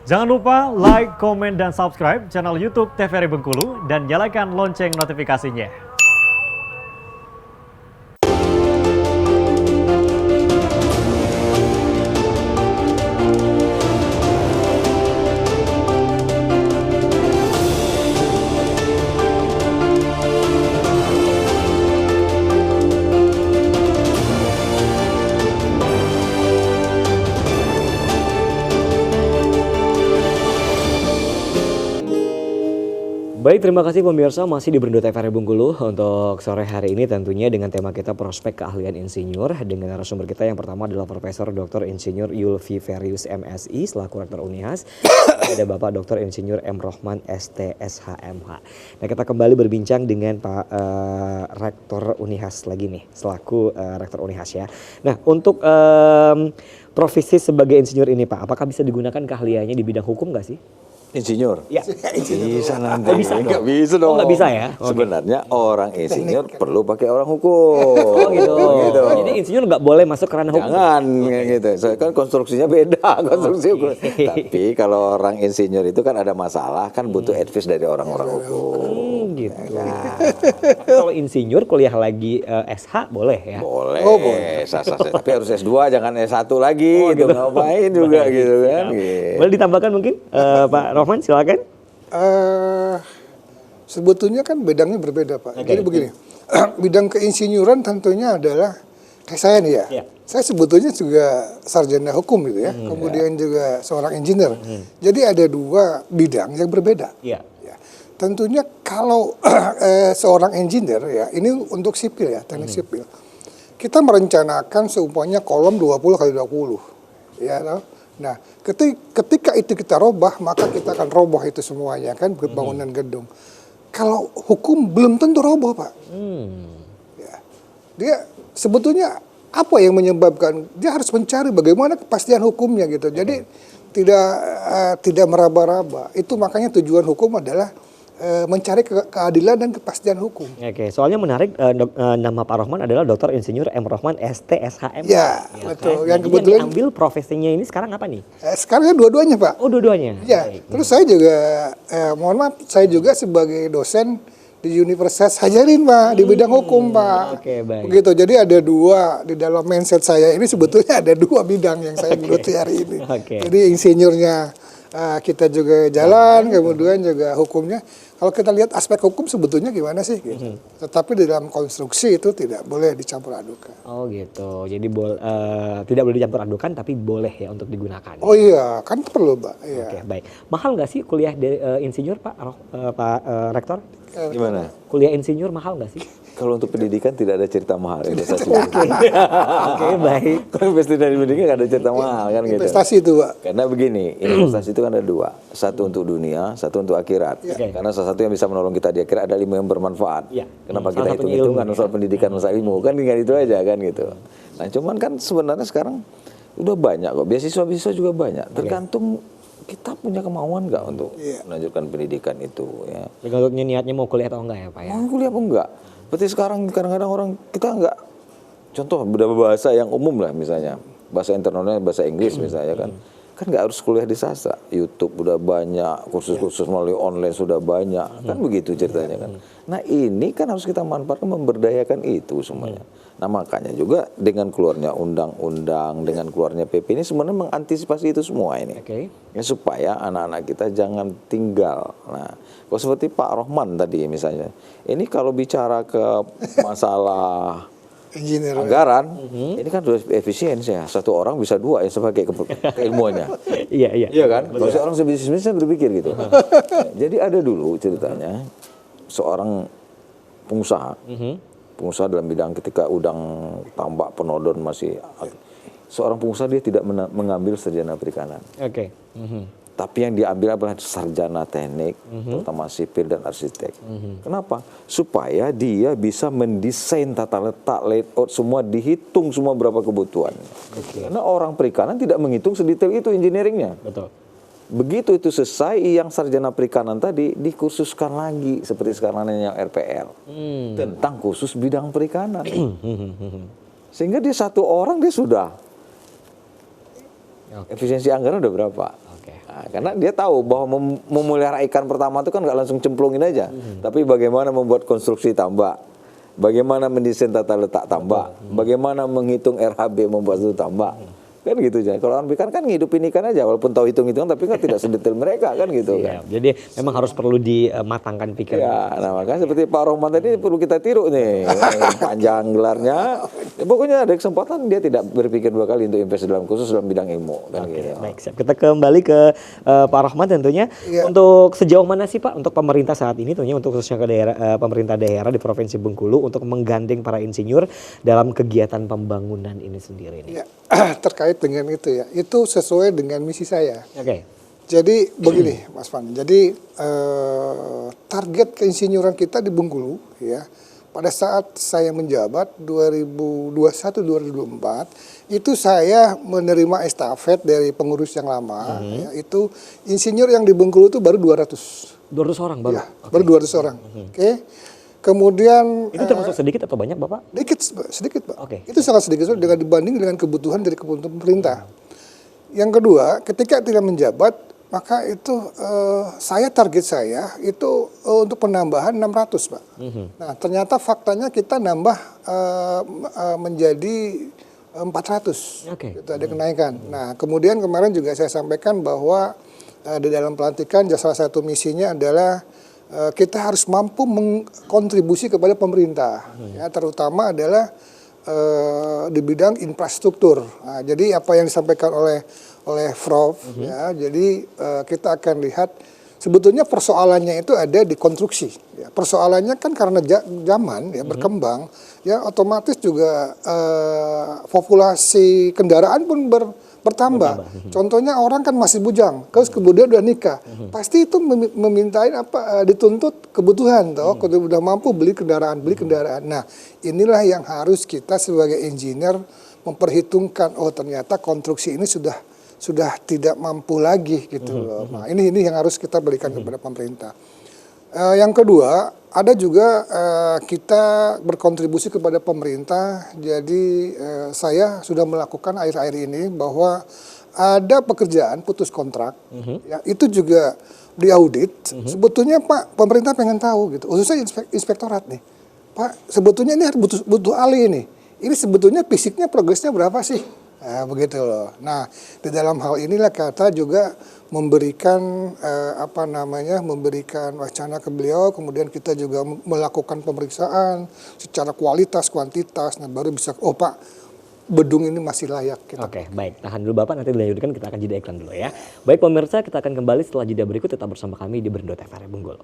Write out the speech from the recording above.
Jangan lupa like, komen, dan subscribe channel YouTube TVRI Bengkulu dan nyalakan lonceng notifikasinya. Baik, terima kasih pemirsa masih di Berndo TVRI Bengkulu untuk sore hari ini tentunya dengan tema kita prospek keahlian insinyur dengan narasumber kita yang pertama adalah Profesor Dr. Insinyur Yulfi Ferius MSI selaku Rektor Unihas. Ada Bapak Dr. Insinyur M. Rohman STSHMH. Nah, kita kembali berbincang dengan Pak Rektor Unihas lagi nih selaku Rektor Unihas ya. Nah, untuk profesi sebagai insinyur ini Pak, apakah bisa digunakan keahliannya di bidang hukum nggak sih? Insinyur? Ya. Bisa nanti. Oh, bisa dong? Nggak bisa dong. Oh, nggak bisa ya? Okay. Sebenarnya orang insinyur perlu pakai orang hukum. Oh gitu. Jadi insinyur nggak boleh masuk ke ranah hukum? Jangan, gitu. Soalnya kan konstruksinya beda. Konstruksi hukum. Tapi kalau orang insinyur itu kan ada masalah, kan butuh advice dari orang-orang hukum. Gitu. Nah, tapi kalau insinyur kuliah lagi SH boleh ya? Boleh. Oh, boleh. Sah-sah. Tapi harus S2, jangan S1 lagi. Gitu. Ngapain juga gitu kan. Gitu. Boleh ditambahkan mungkin Pak Rohman silakan. Sebetulnya kan bidangnya berbeda Pak. Jadi begini, bidang keinsinyuran tentunya adalah kayak saya nih ya. Saya sebetulnya juga sarjana hukum gitu ya. Kemudian juga seorang engineer. Jadi ada dua bidang yang berbeda. Ya. Tentunya kalau seorang engineer ya, ini untuk sipil ya, teknik sipil. Kita merencanakan seumpamanya kolom 20 kali 20. Ya, nah, ketika itu kita robah, maka kita akan roboh itu semuanya kan bangunan gedung. Kalau hukum belum tentu roboh Pak. Ya. Dia sebetulnya apa yang menyebabkan? Dia harus mencari bagaimana kepastian hukumnya gitu. Jadi tidak meraba-raba. Itu makanya tujuan hukum adalah mencari keadilan dan kepastian hukum. Oke, soalnya menarik nama Pak Rohman adalah Dr. Insinyur M. Rohman STSHM. Ya, betul. Yang kebetulan yang ambil profesinya ini sekarang apa nih? Sekarang kan dua-duanya Pak. Oh, dua-duanya. Ya. Terus saya juga, mohon maaf, saya juga sebagai dosen di Universitas Hajarin Pak, di bidang hukum Pak. Oke, baik. Begitu. Jadi ada dua di dalam mindset saya ini sebetulnya ada dua bidang yang saya geluti hari ini. Jadi insinyurnya kita juga jalan, kemudian juga hukumnya. Kalau kita lihat aspek hukum sebetulnya gimana sih? Gitu. Tetapi di dalam konstruksi itu tidak boleh dicampur adukan. Oh gitu, jadi tidak boleh dicampur adukan tapi boleh ya untuk digunakan. Oh iya, kan perlu Pak. Iya. Oke, baik. Mahal nggak sih kuliah insinyur Pak Rektor? Gimana? Kuliah insinyur mahal nggak sih? Kalau untuk pendidikan tidak ada cerita mahal. Oke, baik. Kalau investasi dari pendidikan nggak ada cerita mahal kan gitu. Investasi itu Pak. Karena begini, investasi itu kan ada dua. Satu untuk dunia, satu untuk akhirat. Karena salah satu yang bisa menolong kita di akhirat ada 5 yang bermanfaat. Kenapa kita hitung-hitungan soal pendidikan, soal ilmu. Kan tinggal itu aja kan gitu. Nah cuman kan sebenarnya sekarang udah banyak kok. Beasiswa juga banyak. Tergantung kita punya kemauan nggak untuk melanjutkan pendidikan itu ya. Tergantung niatnya mau kuliah atau enggak ya Pak ya? Mau kuliah apa enggak? Berarti sekarang kadang-kadang orang kita enggak, contoh bahasa yang umum lah misalnya, bahasa internasional, bahasa Inggris misalnya kan nggak harus kuliah di sastra. YouTube udah banyak, kursus-kursus melalui online sudah banyak, kan begitu ceritanya kan. Nah ini kan harus kita manfaatkan memberdayakan itu semuanya. Nah makanya juga dengan keluarnya undang-undang, dengan keluarnya PP ini sebenarnya mengantisipasi itu semua ini. Ya, supaya anak-anak kita jangan tinggal. Nah kalau seperti Pak Rohman tadi misalnya, ini kalau bicara ke masalah anggaran, ini kan sudah efisiensi ya. Satu orang bisa 2 ya sebagai keilmuannya. Iya kan? Kalau seorang sebisnis saya berpikir gitu. Jadi ada dulu ceritanya seorang pengusaha, pengusaha dalam bidang ketika udang tambak penodon masih, seorang pengusaha dia tidak mengambil sarjana perikanan. Tapi yang diambil adalah sarjana teknik, terutama sipil dan arsitek. Kenapa? Supaya dia bisa mendesain tata letak, layout, semua dihitung semua berapa kebutuhan. Karena orang perikanan tidak menghitung sedetail itu engineeringnya. Betul. Begitu itu selesai, yang sarjana perikanan tadi dikursuskan lagi seperti sekarang yang RPL tentang khusus bidang perikanan. Sehingga dia satu orang dia sudah efisiensi anggaran udah berapa? karena dia tahu bahwa memelihara ikan pertama itu kan nggak langsung cemplungin aja, tapi bagaimana membuat konstruksi tambak, bagaimana mendesain tata letak tambak, bagaimana menghitung RHB membuat itu tambak. Kan gitu aja. Kalau orang ikan kan ngidupin ikan aja, walaupun tahu hitung-hitungan tapi kan tidak sedetail mereka kan gitu kan. Jadi memang harus perlu dimatangkan pikiran. Ya, nah makanya seperti Pak Rohman tadi perlu kita tiru nih, panjang gelarnya. Ya, pokoknya ada kesempatan dia tidak berpikir dua kali untuk investasi dalam khusus dalam bidang ilmu kan gitu. Baik, siap. Kita kembali ke Pak Rohman tentunya. Iya. Untuk sejauh mana sih Pak untuk pemerintah saat ini tentunya untuk khususnya ke daerah pemerintah daerah di Provinsi Bengkulu untuk menggandeng para insinyur dalam kegiatan pembangunan ini sendiri nih. Ya, terkait dengan itu ya, itu sesuai dengan misi saya. Oke. Jadi begini, Mas Fan. Jadi target keinsinyuran kita di Bengkulu, ya, pada saat saya menjabat 2021-2024, itu saya menerima estafet dari pengurus yang lama. Ya, itu insinyur yang di Bengkulu itu baru 200. 200 orang baru. Ya, baru 200 orang. Oke. Kemudian Itu termasuk sedikit atau banyak Bapak? sedikit, Pak. Oke. Itu sangat sedikit dengan dibanding dengan kebutuhan dari kebutuhan pemerintah. Yang kedua, ketika tidak menjabat, maka itu target saya itu untuk penambahan 600, Pak. Nah, ternyata faktanya kita nambah menjadi 400. Oke. Itu ada kenaikan. Nah, kemudian kemarin juga saya sampaikan bahwa di dalam pelantikan salah satu misinya adalah kita harus mampu mengkontribusi kepada pemerintah, ya, terutama adalah di bidang infrastruktur. Nah, jadi apa yang disampaikan oleh Prof, ya, jadi kita akan lihat sebetulnya persoalannya itu ada di konstruksi. Ya. Persoalannya kan karena zaman ya berkembang, ya otomatis juga populasi kendaraan pun bertambah. Contohnya orang kan masih bujang, terus kemudian udah nikah, pasti itu memintain dituntut kebutuhan, toh, kalau udah mampu beli kendaraan. Nah, inilah yang harus kita sebagai engineer memperhitungkan. Oh, ternyata konstruksi ini sudah tidak mampu lagi gitu loh. Nah, ini yang harus kita berikan kepada pemerintah. Yang kedua, ada juga kita berkontribusi kepada pemerintah. Jadi saya sudah melakukan akhir-akhir ini bahwa ada pekerjaan putus kontrak, ya, itu juga diaudit. Sebetulnya Pak, pemerintah pengen tahu gitu, khususnya inspektorat nih. Pak, sebetulnya ini harus butuh ahli ini. Ini sebetulnya fisiknya progresnya berapa sih? Nah, begitu loh. Nah, di dalam hal inilah kita juga memberikan memberikan wacana ke beliau, kemudian kita juga melakukan pemeriksaan secara kualitas, kuantitas, nah baru bisa, oh Pak, bedung ini masih layak. Oke, baik. Tahan dulu Bapak, nanti dilanjutkan, kita akan jeda iklan dulu ya. Baik pemirsa, kita akan kembali setelah jeda berikut, tetap bersama kami di Berndo TVRI Bengkulu.